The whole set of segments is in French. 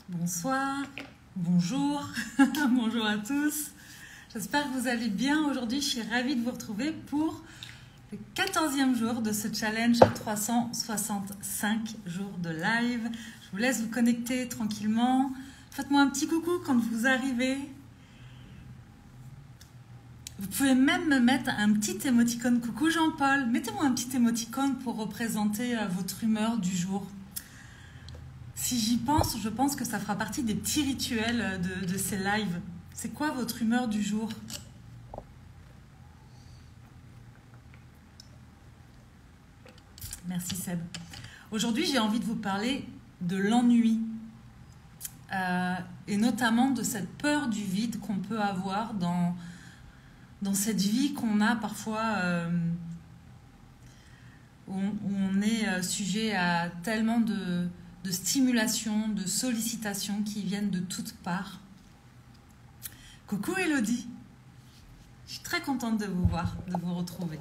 Bonsoir, bonjour, bonjour à tous. J'espère que vous allez bien aujourd'hui. Je suis ravie de vous retrouver pour le 14e jour de ce challenge 365 jours de live. Je vous laisse vous connecter tranquillement. Faites-moi un petit coucou quand vous arrivez. Vous pouvez même me mettre un petit émoticône. Coucou Jean-Paul, mettez-moi un petit émoticône pour représenter votre humeur du jour. Si j'y pense, je pense que ça fera partie des petits rituels de ces lives. C'est quoi votre humeur du jour? Merci Seb. Aujourd'hui, j'ai envie de vous parler de l'ennui. Et notamment de cette peur du vide qu'on peut avoir dans cette vie qu'on a parfois, où on est sujet à tellement de stimulation, de sollicitations qui viennent de toutes parts. Coucou Elodie, je suis très contente de vous voir, de vous retrouver.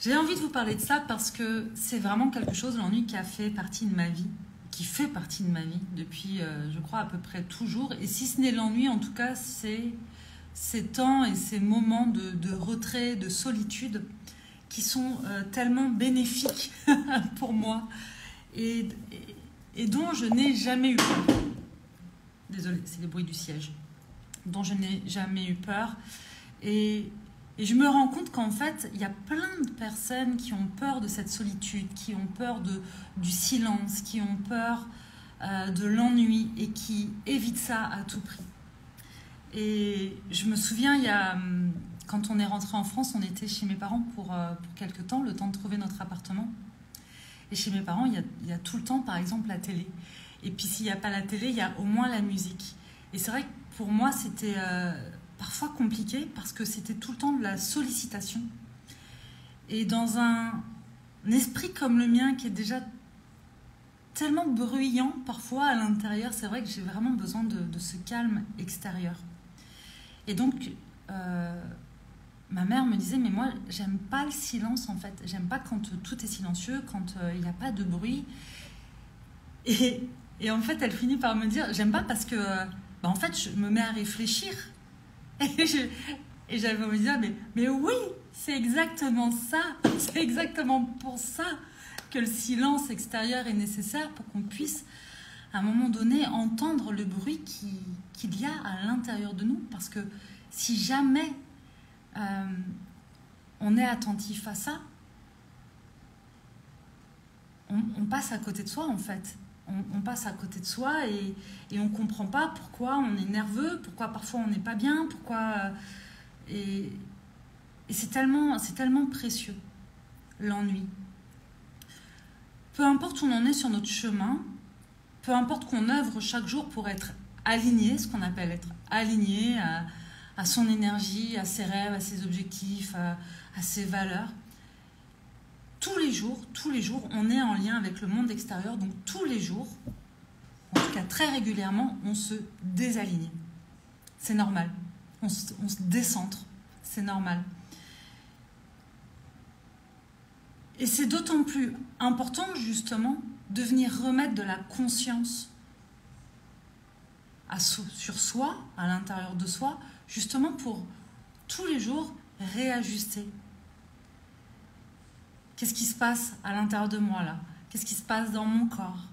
J'ai envie de vous parler de ça parce que c'est vraiment quelque chose, l'ennui, qui a fait partie de ma vie, qui fait partie de ma vie depuis, je crois, à peu près toujours. Et si ce n'est l'ennui, en tout cas, c'est ces temps et ces moments de retrait, de solitude qui sont tellement bénéfiques pour moi. Et dont je n'ai jamais eu peur. Désolée, c'est les bruits du siège. Dont je n'ai jamais eu peur. Et je me rends compte qu'en fait, il y a plein de personnes qui ont peur de cette solitude, qui ont peur du silence, qui ont peur de l'ennui et qui évitent ça à tout prix. Et je me souviens, quand on est rentré en France, on était chez mes parents pour quelques temps, le temps de trouver notre appartement. Et chez mes parents, il y a tout le temps, par exemple, la télé. Et puis, s'il n'y a pas la télé, il y a au moins la musique. Et c'est vrai que pour moi, c'était parfois compliqué parce que c'était tout le temps de la sollicitation. Et dans un esprit comme le mien, qui est déjà tellement bruyant parfois à l'intérieur, c'est vrai que j'ai vraiment besoin de ce calme extérieur. Et donc, ma mère me disait, mais moi, j'aime pas le silence, en fait. J'aime pas quand tout est silencieux, quand il n'y a pas de bruit. Et en fait, elle finit par me dire, j'aime pas parce que, en fait, je me mets à réfléchir. Et j'avais envie de dire, mais oui, c'est exactement ça. C'est exactement pour ça que le silence extérieur est nécessaire pour qu'on puisse, à un moment donné, entendre le bruit qu'il y a à l'intérieur de nous. Parce que si jamais on est attentif à ça, on passe à côté de soi en fait. On passe à côté de soi et on ne comprend pas pourquoi on est nerveux, pourquoi parfois on n'est pas bien, pourquoi... Et c'est tellement précieux, l'ennui. Peu importe où on en est sur notre chemin, peu importe qu'on œuvre chaque jour pour être aligné, ce qu'on appelle être aligné à son énergie, à ses rêves, à ses objectifs, à ses valeurs. Tous les jours, on est en lien avec le monde extérieur. Donc tous les jours, en tout cas très régulièrement, on se désaligne. C'est normal. On se décentre. C'est normal. Et c'est d'autant plus important, justement, de venir remettre de la conscience sur soi, à l'intérieur de soi, justement pour tous les jours réajuster. Qu'est-ce qui se passe à l'intérieur de moi là? Qu'est-ce qui se passe dans mon corps?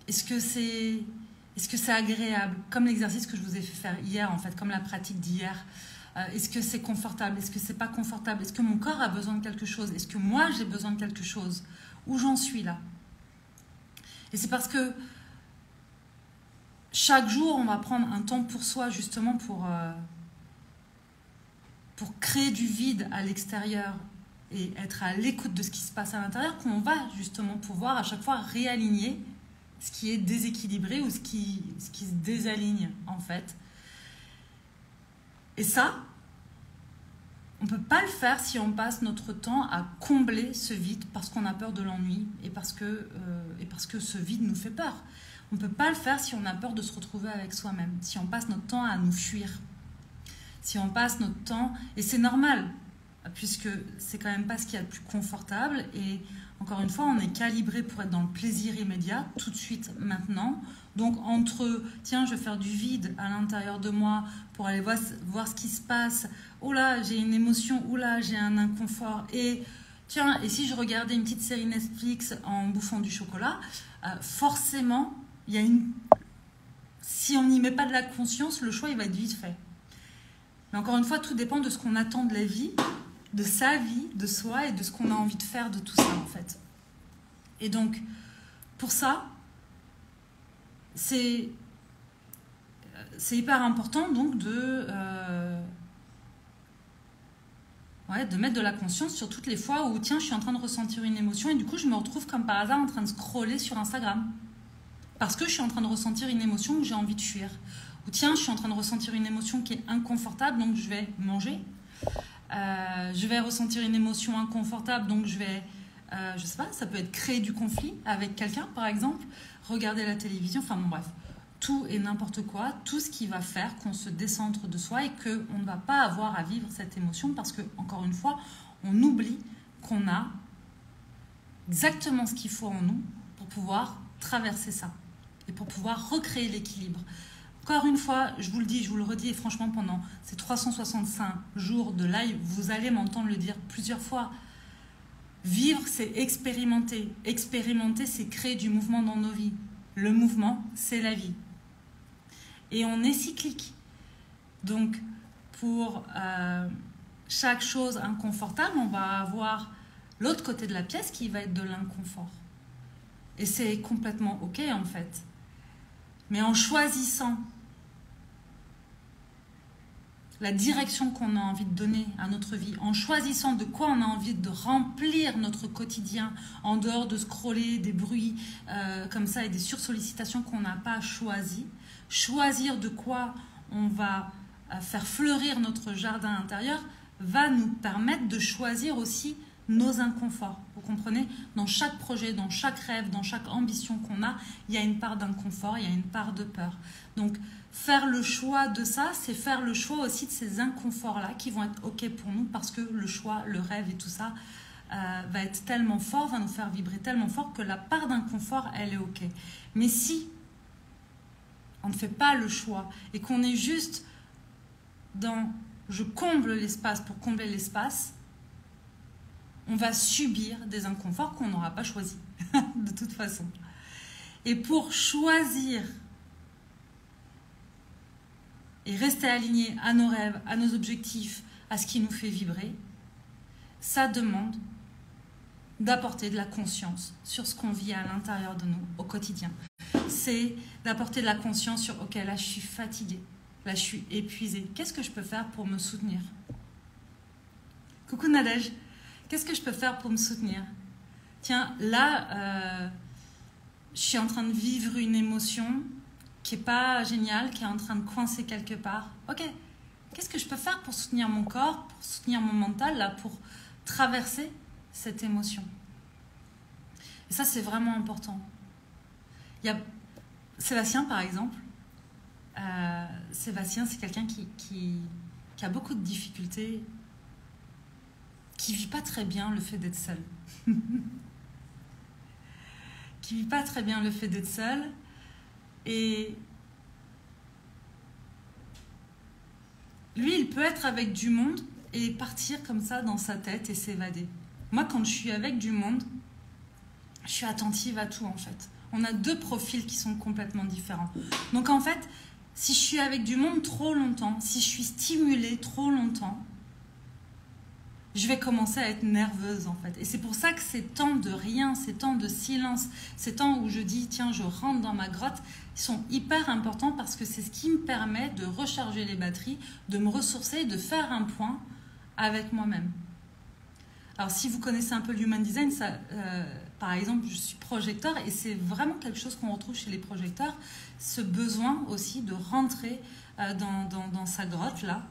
Est-ce que c'est agréable? Comme l'exercice que je vous ai fait faire hier, en fait, comme la pratique d'hier. Est-ce que c'est confortable? Est-ce que c'est pas confortable? Est-ce que mon corps a besoin de quelque chose? Est-ce que moi j'ai besoin de quelque chose? Où j'en suis là? Et c'est parce que chaque jour, on va prendre un temps pour soi, justement pour créer du vide à l'extérieur et être à l'écoute de ce qui se passe à l'intérieur, qu'on va justement pouvoir à chaque fois réaligner ce qui est déséquilibré ou ce qui se désaligne, en fait. Et ça, on ne peut pas le faire si on passe notre temps à combler ce vide parce qu'on a peur de l'ennui et parce que ce vide nous fait peur. On ne peut pas le faire si on a peur de se retrouver avec soi-même, si on passe notre temps à nous fuir, si on passe notre temps... Et c'est normal, puisque c'est quand même pas ce qu'il y a de plus confortable. Et Encore une fois, on est calibré pour être dans le plaisir immédiat, tout de suite, maintenant. Donc entre, tiens, je vais faire du vide à l'intérieur de moi pour aller voir ce qui se passe. Oh là, j'ai une émotion, oh là, j'ai un inconfort. Et tiens, et si je regardais une petite série Netflix en bouffant du chocolat, forcément, il y a une... Si on n'y met pas de la conscience, le choix, il va être vite fait. Mais encore une fois, tout dépend de ce qu'on attend de la vie, de sa vie, de soi et de ce qu'on a envie de faire de tout ça, en fait. Et donc, pour ça, c'est hyper important donc de mettre de la conscience sur toutes les fois où, tiens, je suis en train de ressentir une émotion et du coup, je me retrouve comme par hasard en train de scroller sur Instagram. Parce que je suis en train de ressentir une émotion où j'ai envie de fuir. Ou tiens, je suis en train de ressentir une émotion qui est inconfortable, donc je vais manger. Je vais ressentir une émotion inconfortable, donc je vais, je sais pas, ça peut être créer du conflit avec quelqu'un, par exemple, regarder la télévision, enfin bon, bref, tout et n'importe quoi, tout ce qui va faire qu'on se décentre de soi et qu'on ne va pas avoir à vivre cette émotion parce que, encore une fois, on oublie qu'on a exactement ce qu'il faut en nous pour pouvoir traverser ça et pour pouvoir recréer l'équilibre. Encore une fois, je vous le dis, je vous le redis, et franchement, pendant ces 365 jours de live, vous allez m'entendre le dire plusieurs fois. Vivre, c'est expérimenter. Expérimenter, c'est créer du mouvement dans nos vies. Le mouvement, c'est la vie. Et on est cyclique. Donc, pour chaque chose inconfortable, on va avoir l'autre côté de la pièce qui va être de l'inconfort. Et c'est complètement OK, en fait. Mais en choisissant la direction qu'on a envie de donner à notre vie, en choisissant de quoi on a envie de remplir notre quotidien, en dehors de scroller des bruits comme ça et des sursollicitations qu'on n'a pas choisi, choisir de quoi on va faire fleurir notre jardin intérieur va nous permettre de choisir aussi nos inconforts. Vous comprenez? Dans chaque projet, dans chaque rêve, dans chaque ambition qu'on a, il y a une part d'inconfort, il y a une part de peur. Donc, faire le choix de ça, c'est faire le choix aussi de ces inconforts-là qui vont être OK pour nous parce que le choix, le rêve et tout ça va être tellement fort, va nous faire vibrer tellement fort que la part d'inconfort, elle est OK. Mais si on ne fait pas le choix et qu'on est juste dans « je comble l'espace pour combler l'espace », on va subir des inconforts qu'on n'aura pas choisis, de toute façon. Et pour choisir et rester aligné à nos rêves, à nos objectifs, à ce qui nous fait vibrer, ça demande d'apporter de la conscience sur ce qu'on vit à l'intérieur de nous au quotidien. C'est d'apporter de la conscience sur « Ok, là, je suis fatiguée. Là, je suis épuisée. Qu'est-ce que je peux faire pour me soutenir ?» Coucou Nadège. Qu'est-ce que je peux faire pour me soutenir? Tiens, là, je suis en train de vivre une émotion qui n'est pas géniale, qui est en train de coincer quelque part. Ok, qu'est-ce que je peux faire pour soutenir mon corps, pour soutenir mon mental, là, pour traverser cette émotion? Et ça, c'est vraiment important. Il y a Sébastien, par exemple. Sébastien, c'est quelqu'un qui a beaucoup de difficultés, qui ne vit pas très bien le fait d'être seul. Qui ne vit pas très bien le fait d'être seul. Et lui, il peut être avec du monde et partir comme ça dans sa tête et s'évader. Moi, quand je suis avec du monde, je suis attentive à tout, en fait. On a deux profils qui sont complètement différents. Donc, en fait, si je suis avec du monde trop longtemps, si je suis stimulée trop longtemps, je vais commencer à être nerveuse, en fait. Et c'est pour ça que ces temps de rien, ces temps de silence, ces temps où je dis, tiens, je rentre dans ma grotte, ils sont hyper importants parce que c'est ce qui me permet de recharger les batteries, de me ressourcer et de faire un point avec moi-même. Alors, si vous connaissez un peu l'Human Design, ça, par exemple, je suis projecteur et c'est vraiment quelque chose qu'on retrouve chez les projecteurs, ce besoin aussi de rentrer dans sa grotte, là,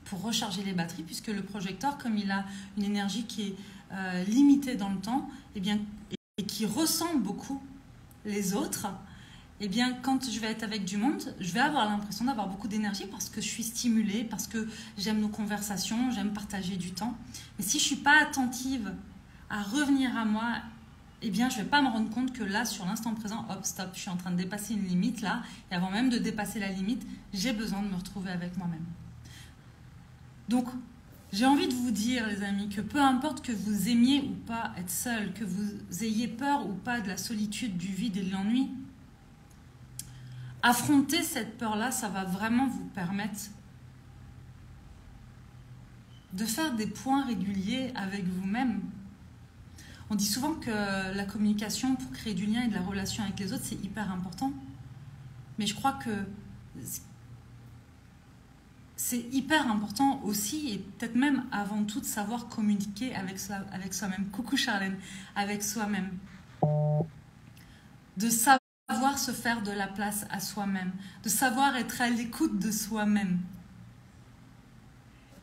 pour recharger les batteries, puisque le projecteur, comme il a une énergie qui est limitée dans le temps, eh bien, et qui ressent beaucoup les autres, eh bien, quand je vais être avec du monde, je vais avoir l'impression d'avoir beaucoup d'énergie parce que je suis stimulée, parce que j'aime nos conversations, j'aime partager du temps. Mais si je ne suis pas attentive à revenir à moi, eh bien, je ne vais pas me rendre compte que là, sur l'instant présent, hop, stop, je suis en train de dépasser une limite là. Et avant même de dépasser la limite, j'ai besoin de me retrouver avec moi-même. Donc, j'ai envie de vous dire, les amis, que peu importe que vous aimiez ou pas être seul, que vous ayez peur ou pas de la solitude, du vide et de l'ennui, affronter cette peur-là, ça va vraiment vous permettre de faire des points réguliers avec vous-même. On dit souvent que la communication pour créer du lien et de la relation avec les autres, c'est hyper important. Mais je crois que c'est hyper important aussi, et peut-être même avant tout, de savoir communiquer avec soi-même. Coucou Charlène, avec soi-même. De savoir se faire de la place à soi-même. De savoir être à l'écoute de soi-même.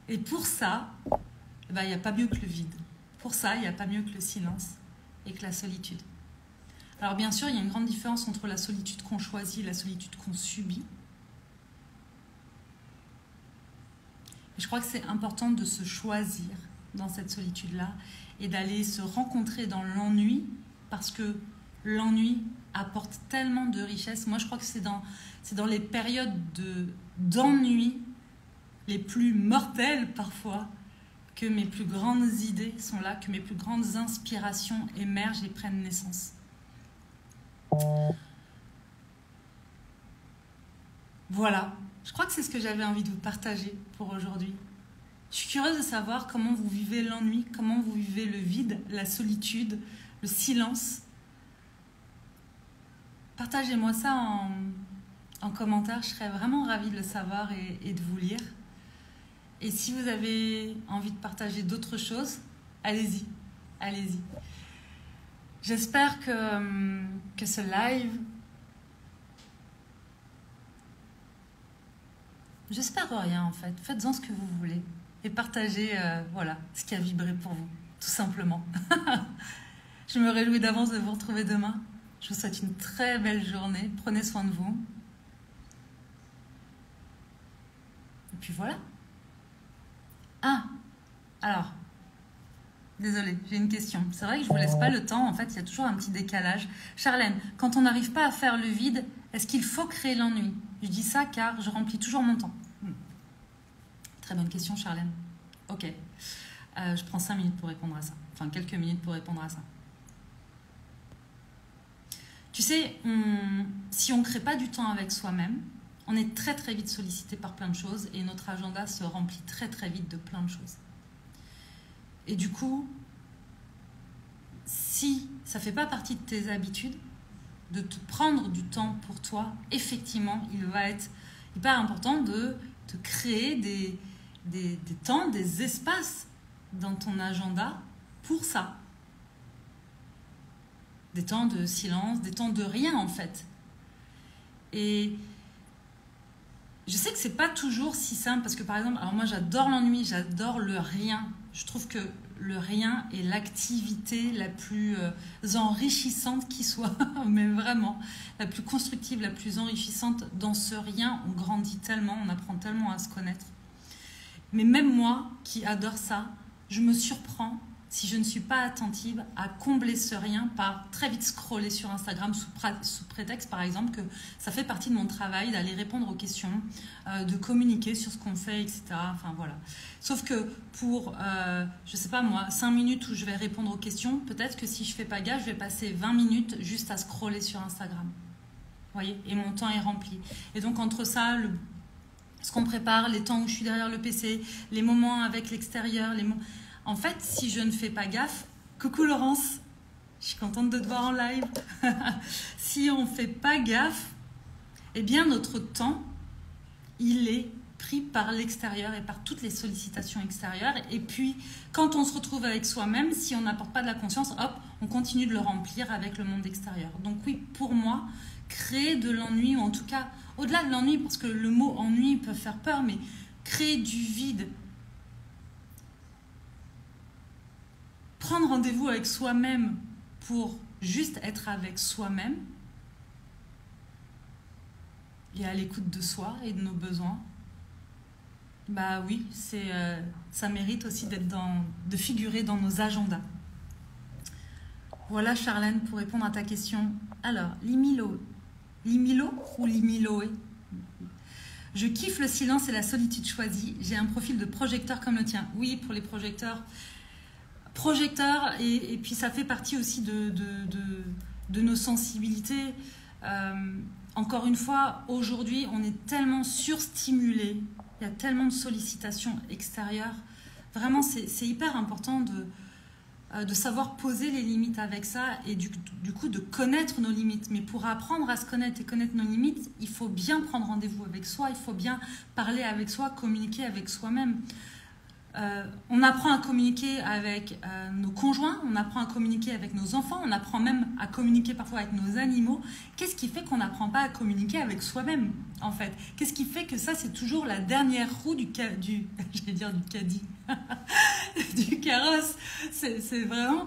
Et pour ça, il n'y a pas mieux que le vide. Pour ça, il n'y a pas mieux que le silence et que la solitude. Alors bien sûr, il y a une grande différence entre la solitude qu'on choisit et la solitude qu'on subit. Et je crois que c'est important de se choisir dans cette solitude-là et d'aller se rencontrer dans l'ennui, parce que l'ennui apporte tellement de richesse. Moi, je crois que c'est dans les périodes d'ennui les plus mortelles parfois que mes plus grandes idées sont là, que mes plus grandes inspirations émergent et prennent naissance. Voilà, je crois que c'est ce que j'avais envie de vous partager pour aujourd'hui. Je suis curieuse de savoir comment vous vivez l'ennui, comment vous vivez le vide, la solitude, le silence. Partagez-moi ça en commentaire, je serais vraiment ravie de le savoir et de vous lire. Et si vous avez envie de partager d'autres choses, allez-y, allez-y. J'espère que ce live... J'espère rien en fait. Faites-en ce que vous voulez. Et partagez voilà, ce qui a vibré pour vous, tout simplement. Je me réjouis d'avance de vous retrouver demain. Je vous souhaite une très belle journée. Prenez soin de vous. Et puis voilà. Ah, alors, désolée, j'ai une question. C'est vrai que je ne vous laisse pas le temps. En fait, il y a toujours un petit décalage. Charlène, quand on n'arrive pas à faire le vide, est-ce qu'il faut créer l'ennui? Je dis ça car je remplis toujours mon temps. Très bonne question, Charlène. Ok. Je prends 5 minutes pour répondre à ça. Enfin, quelques minutes pour répondre à ça. Tu sais, si on ne crée pas du temps avec soi-même, on est très très vite sollicité par plein de choses et notre agenda se remplit très très vite de plein de choses. Et du coup, si ça ne fait pas partie de tes habitudes, de te prendre du temps pour toi, effectivement, il va être hyper important de te créer des temps, des espaces dans ton agenda pour ça. Des temps de silence, des temps de rien en fait. Et je sais que c'est pas toujours si simple parce que par exemple, alors moi j'adore l'ennui, j'adore le rien. Je trouve que le rien est l'activité la plus enrichissante qui soit, mais vraiment, la plus constructive, la plus enrichissante. Dans ce rien, on grandit tellement, on apprend tellement à se connaître. Mais même moi, qui adore ça, je me surprends, si je ne suis pas attentive, à combler ce rien par très vite scroller sur Instagram sous prétexte, par exemple, que ça fait partie de mon travail, d'aller répondre aux questions, de communiquer sur ce qu'on fait, etc. Enfin, voilà. Sauf que pour, je sais pas moi, 5 minutes où je vais répondre aux questions, peut-être que si je fais pas gaffe, je vais passer 20 minutes juste à scroller sur Instagram. Vous voyez? Et mon temps est rempli. Et donc, entre ça, ce qu'on prépare, les temps où je suis derrière le PC, les moments avec l'extérieur, en fait, si je ne fais pas gaffe, coucou Laurence, je suis contente de te voir en live. Si on ne fait pas gaffe, eh bien notre temps, il est pris par l'extérieur et par toutes les sollicitations extérieures. Et puis, quand on se retrouve avec soi-même, si on n'apporte pas de la conscience, hop, on continue de le remplir avec le monde extérieur. Donc oui, pour moi, créer de l'ennui, ou en tout cas, au-delà de l'ennui, parce que le mot ennui peut faire peur, mais créer du vide, prendre rendez-vous avec soi-même pour juste être avec soi-même et à l'écoute de soi et de nos besoins, bah oui, ça mérite aussi de figurer dans nos agendas. Voilà Charlène pour répondre à ta question. Alors, Limilo ou Limiloé? Je kiffe le silence et la solitude choisie. J'ai un profil de projecteur comme le tien. Oui, pour les projecteurs. Et puis ça fait partie aussi de nos sensibilités. Encore une fois, aujourd'hui, on est tellement surstimulé. Il y a tellement de sollicitations extérieures. Vraiment, c'est hyper important de savoir poser les limites avec ça et du coup de connaître nos limites. Mais pour apprendre à se connaître et connaître nos limites, il faut bien prendre rendez-vous avec soi, il faut bien parler avec soi, communiquer avec soi-même. On apprend à communiquer avec nos conjoints, on apprend à communiquer avec nos enfants, on apprend même à communiquer parfois avec nos animaux. Qu'est-ce qui fait qu'on n'apprend pas à communiquer avec soi-même, en fait? Qu'est-ce qui fait que ça, c'est toujours la dernière roue j'allais dire du caddie, du carrosse? C'est vraiment...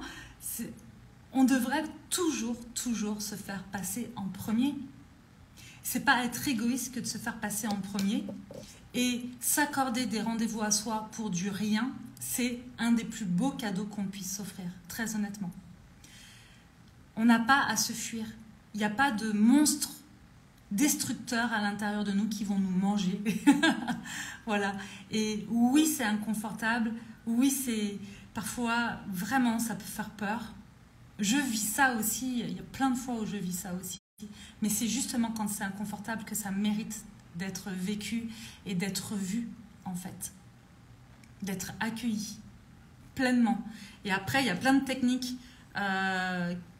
On devrait toujours se faire passer en premier. C'est pas être égoïste que de se faire passer en premier. Et s'accorder des rendez-vous à soi pour du rien, c'est un des plus beaux cadeaux qu'on puisse s'offrir, très honnêtement. On n'a pas à se fuir. Il n'y a pas de monstres destructeurs à l'intérieur de nous qui vont nous manger. Voilà. Et oui, c'est inconfortable. Oui, c'est parfois, vraiment, ça peut faire peur. Je vis ça aussi. Il y a plein de fois où je vis ça aussi. Mais c'est justement quand c'est inconfortable que ça mérite d'être vécu et d'être vu, en fait. D'être accueilli pleinement. Et après, il y a plein de techniques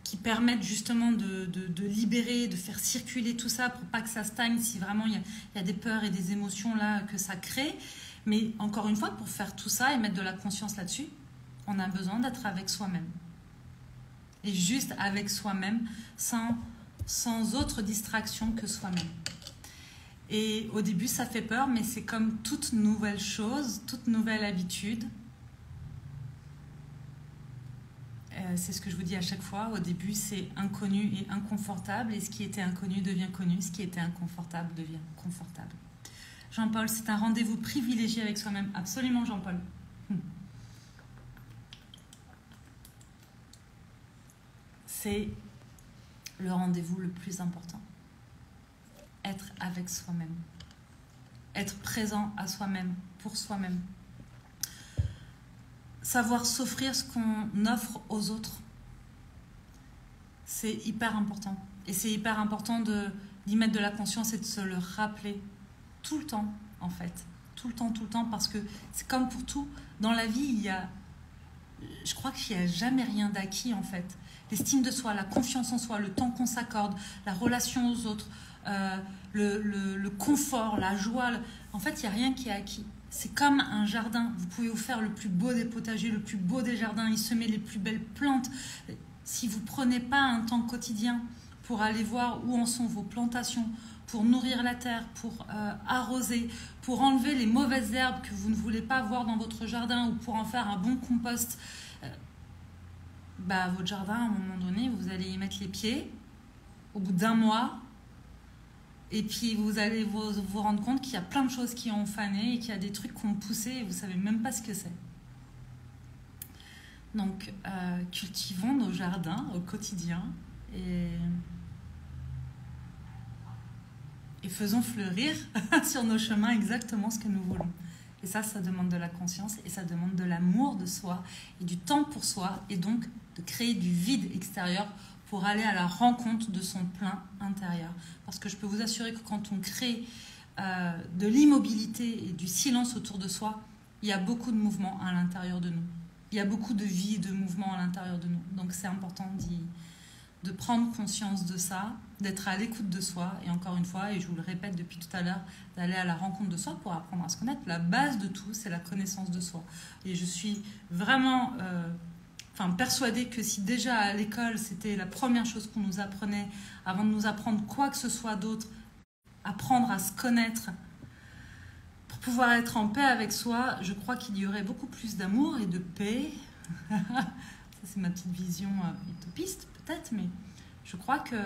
qui permettent justement de libérer, de faire circuler tout ça pour pas que ça stagne si vraiment il y a des peurs et des émotions là que ça crée. Mais encore une fois, pour faire tout ça et mettre de la conscience là-dessus, on a besoin d'être avec soi-même. Et juste avec soi-même, sans autre distraction que soi-même. Et au début, ça fait peur, mais c'est comme toute nouvelle chose, toute nouvelle habitude. C'est ce que je vous dis à chaque fois. Au début, c'est inconnu et inconfortable. Et ce qui était inconnu devient connu. Ce qui était inconfortable devient confortable. Jean-Paul, c'est un rendez-vous privilégié avec soi-même. Absolument, Jean-Paul. C'est le rendez-vous le plus important. Être avec soi-même. Être présent à soi-même, pour soi-même. Savoir s'offrir ce qu'on offre aux autres. C'est hyper important. Et c'est hyper important d'y mettre de la conscience et de se le rappeler tout le temps, en fait. Tout le temps, parce que c'est comme pour tout. Dans la vie, je crois qu'il n'y a jamais rien d'acquis, en fait. L'estime de soi, la confiance en soi, le temps qu'on s'accorde, la relation aux autres, le confort, la joie. En fait, il n'y a rien qui est acquis. C'est comme un jardin. Vous pouvez vous faire le plus beau des potagers, le plus beau des jardins, y semer les plus belles plantes. Si vous ne prenez pas un temps quotidien pour aller voir où en sont vos plantations, pour nourrir la terre, pour arroser, pour enlever les mauvaises herbes que vous ne voulez pas voir dans votre jardin ou pour en faire un bon compost, votre jardin, à un moment donné, vous allez y mettre les pieds au bout d'un mois. Et puis vous allez vous rendre compte qu'il y a plein de choses qui ont fané et qu'il y a des trucs qui ont poussé et vous ne savez même pas ce que c'est. Donc cultivons nos jardins au quotidien et faisons fleurir sur nos chemins exactement ce que nous voulons. Et ça demande de la conscience et ça demande de l'amour de soi et du temps pour soi et donc de créer du vide extérieur pour aller à la rencontre de son plein intérieur. Parce que je peux vous assurer que quand on crée de l'immobilité et du silence autour de soi, il y a beaucoup de mouvements à l'intérieur de nous. Il y a beaucoup de vie et de mouvements à l'intérieur de nous. Donc c'est important de prendre conscience de ça, d'être à l'écoute de soi, et encore une fois, et je vous le répète depuis tout à l'heure, d'aller à la rencontre de soi pour apprendre à se connaître. La base de tout, c'est la connaissance de soi. Et je suis vraiment persuadée que si déjà à l'école, c'était la première chose qu'on nous apprenait, avant de nous apprendre quoi que ce soit d'autre, apprendre à se connaître, pour pouvoir être en paix avec soi, je crois qu'il y aurait beaucoup plus d'amour et de paix. Ça, c'est ma petite vision utopiste, peut-être, mais je crois qu'il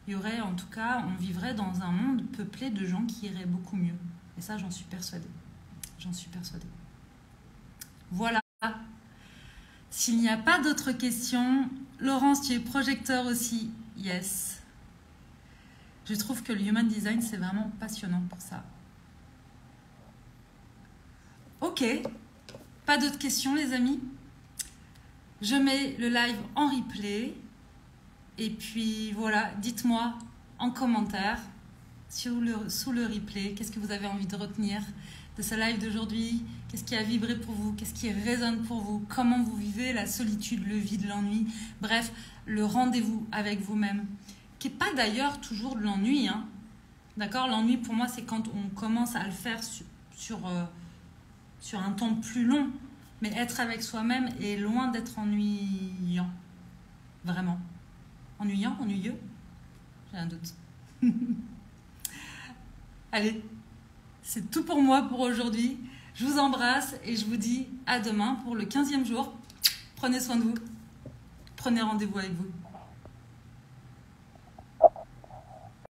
y aurait, en tout cas, on vivrait dans un monde peuplé de gens qui iraient beaucoup mieux. Et ça, j'en suis persuadée. J'en suis persuadée. Voilà. S'il n'y a pas d'autres questions, Laurence, tu es projecteur aussi. Yes. Je trouve que le human design, c'est vraiment passionnant pour ça. Ok. Pas d'autres questions, les amis? Je mets le live en replay. Et puis, voilà, dites-moi en commentaire, sous le replay, qu'est-ce que vous avez envie de retenir de ce live d'aujourd'hui? Qu'est-ce qui a vibré pour vous? Qu'est-ce qui résonne pour vous? Comment vous vivez la solitude, le vide, l'ennui? Bref, le rendez-vous avec vous-même, qui n'est pas d'ailleurs toujours de l'ennui. Hein. D'accord? L'ennui, pour moi, c'est quand on commence à le faire sur un temps plus long. Mais être avec soi-même est loin d'être ennuyant. Vraiment. Ennuyant? Ennuyeux? J'ai un doute. Allez, c'est tout pour moi pour aujourd'hui. Je vous embrasse et je vous dis à demain pour le 15e jour. Prenez soin de vous. Prenez rendez-vous avec vous.